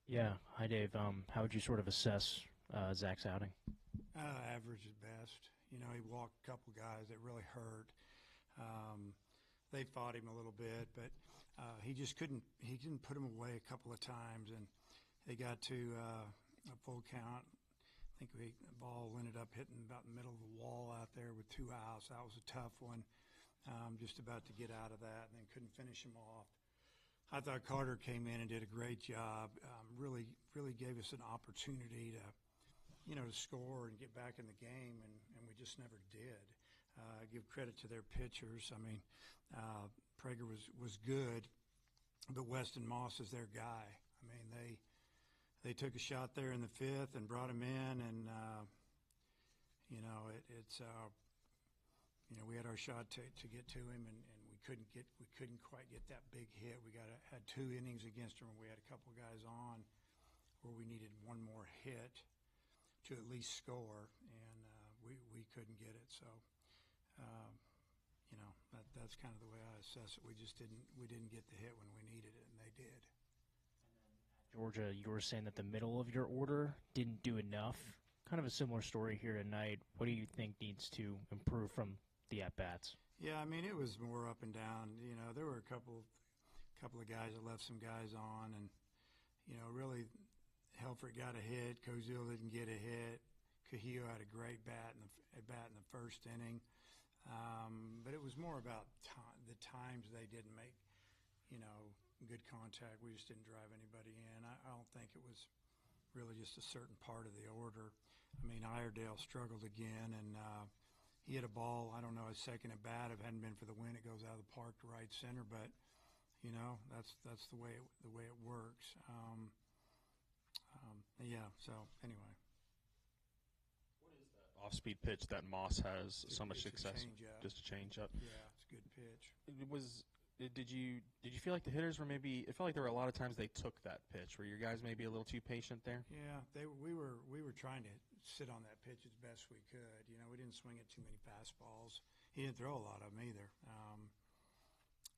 Yeah. Hi, Dave. How would you sort of assess Zach's outing? Average at best. He walked a couple guys that really hurt. Um, they fought him a little bit, but he just couldn't. He didn't put him away a couple of times, and they got to a full count. I think the ball ended up hitting about the middle of the wall out there with two outs. That was a tough one. Just about to get out of that, and then couldn't finish him off. I thought Carter came in and did a great job. Really gave us an opportunity to score and get back in the game, and we just never did. Give credit to their pitchers. I mean, Prager was good, but Weston Moss is their guy. I mean, they took a shot there in the fifth and brought him in, and it's we had our shot to get to him, and we couldn't quite get that big hit. Had 2 innings against him, and we had a couple of guys on where we needed one more hit to at least score, and we couldn't get it. So, that's kind of the way I assess it. We didn't get the hit when we needed it, and they did. Georgia, you were saying that the middle of your order didn't do enough. Kind of a similar story here tonight. What do you think needs to improve from the at-bats? Yeah, I mean, it was more up and down. There were a couple of guys that left some guys on, and really, Helfrich got a hit. Kozil didn't get a hit. Cahillo had a great bat in the first inning, but it was more about the times they didn't make, good contact. We just didn't drive anybody in. I don't think it was really just a certain part of the order. I mean, Iredale struggled again, and he hit a ball. I don't know, his second at bat. If it hadn't been for the wind, it goes out of the park to right center. But that's the way it works. Yeah. So anyway, What is that off-speed pitch that Moss has so much it's a success? change-up. Just a change-up. Yeah, it's a good pitch. It was. Did you feel like the hitters were maybe? It felt like there were a lot of times they took that pitch. Were your guys maybe a little too patient there? Yeah, we were trying to sit on that pitch as best we could. We didn't swing at too many fastballs. He didn't throw a lot of them either.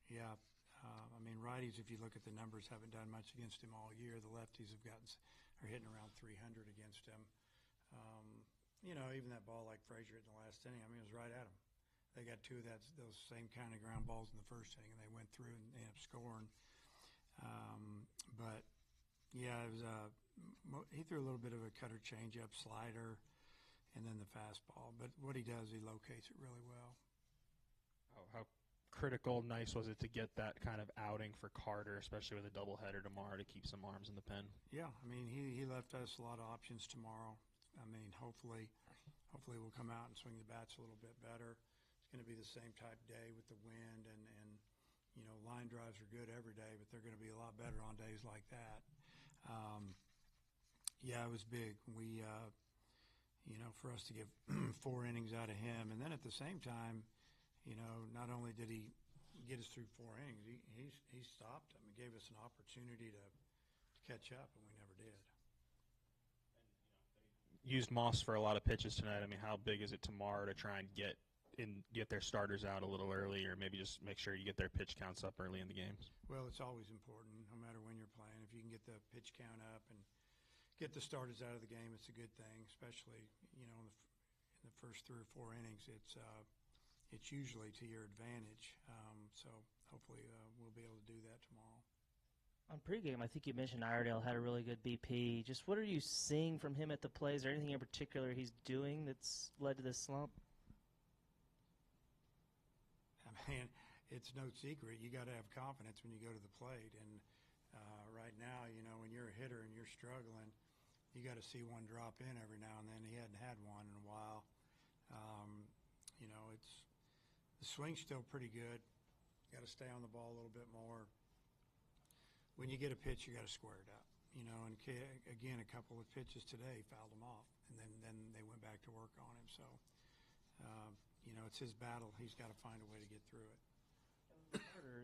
Yeah, I mean, righties, if you look at the numbers, haven't done much against him all year. The lefties are hitting around 300 against him. Even that ball like Frazier in the last inning, I mean, it was right at him. They got two of those same kind of ground balls in the first inning, and they went through and ended up scoring. But yeah, it was he threw a little bit of a cutter changeup, slider, and then the fastball. But what he does, he locates it really well. How critical, nice was it to get that kind of outing for Carter, especially with a doubleheader tomorrow, to keep some arms in the pen? Yeah, I mean, he left us a lot of options tomorrow. I mean, hopefully we'll come out and swing the bats a little bit better. It's going to be the same type day with the wind, and line drives are good every day, but they're going to be a lot better on days like that. Yeah, it was big. We, for us to get 4 innings out of him, and then at the same time, not only did he get us through 4 innings, he stopped them and gave us an opportunity to catch up, and we never did. Used Moss for a lot of pitches tonight. I mean, how big is it tomorrow to try and get their starters out a little early, or maybe just make sure you get their pitch counts up early in the games? Well, it's always important, no matter when you're playing. If you can get the pitch count up and get the starters out of the game, it's a good thing. Especially, in the first 3 or 4 innings, it's usually to your advantage. So hopefully we'll be able to do that tomorrow. On pregame, I think you mentioned Iredale had a really good BP. Just what are you seeing from him at the plate? Is there anything in particular he's doing that's led to this slump? I mean, it's no secret. You got to have confidence when you go to the plate. And right now, when you're a hitter and you're struggling, you got to see one drop in every now and then. He hadn't had one in a while. It's the swing's still pretty good. Got to stay on the ball a little bit more. When you get a pitch, you got to square it up. And again, a couple of pitches today fouled him off, and then they went back to work on him. So, it's his battle. He's got to find a way to get through it.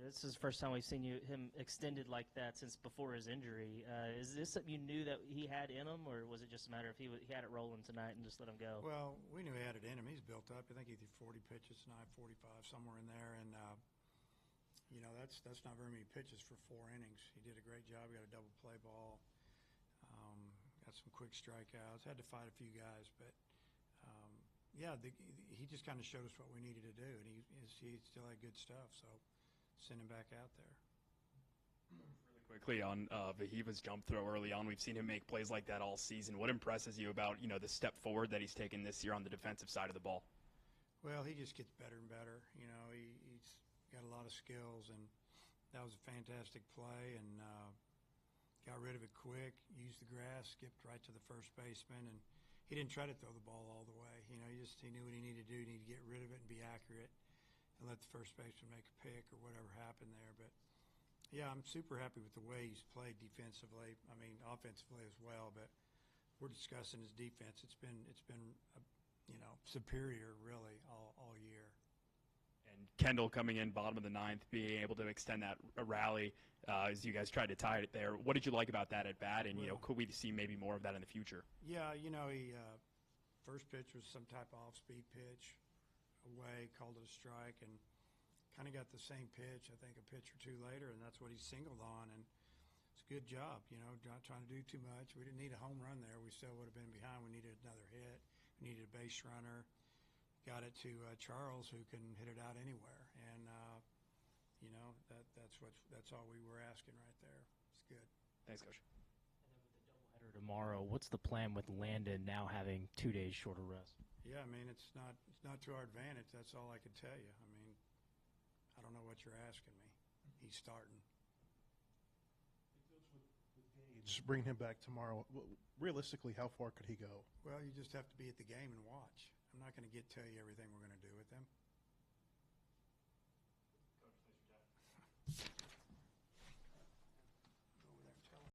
This is the first time we've seen him extended like that since before his injury. Is this something you knew that he had in him, or was it just a matter of he had it rolling tonight and just let him go? Well, we knew he had it in him. He's built up. I think he threw 40 pitches tonight, 45, somewhere in there. And, that's not very many pitches for 4 innings. He did a great job. He got a double play ball. some quick strikeouts. Had to fight a few guys, but yeah, he just kind of showed us what we needed to do, and he still had good stuff. So send him back out there. Really quickly on Vahiva's jump throw early on, we've seen him make plays like that all season. What impresses you about the step forward that he's taken this year on the defensive side of the ball? Well, he just gets better and better. He's got a lot of skills, and that was a fantastic play, and got rid of it quick, used the grass, skipped right to the first baseman, and he didn't try to throw the ball all the way. He knew what he needed to do. He needed to get rid of it and be accurate and let the first baseman make a pick or whatever happened there. But, yeah, I'm super happy with the way he's played defensively. I mean, offensively as well, but we're discussing his defense. It's been superior really all year. And Kendall coming in bottom of the ninth, being able to extend that rally as you guys tried to tie it there. What did you like about that at bat? And could we see maybe more of that in the future? Yeah, he first pitch was some type of off-speed pitch away, called it a strike, and kind of got the same pitch, I think, a pitch or two later, and that's what he singled on. And it's a good job, not trying to do too much. We didn't need a home run there. We still would have been behind. We needed another hit. We needed a base runner. Got it to Charles, who can hit it out anywhere, and that's all we were asking right there. It's good. Thanks, Coach. And then with the doubleheader tomorrow, what's the plan with Landon now having 2 days shorter rest? Yeah, I mean it's not to our advantage. That's all I can tell you. I mean, I don't know what you're asking me. He's starting. Just bring him back tomorrow. Realistically, how far could he go? Well, you just have to be at the game and watch. I'm not going to tell you everything we're going to do with him.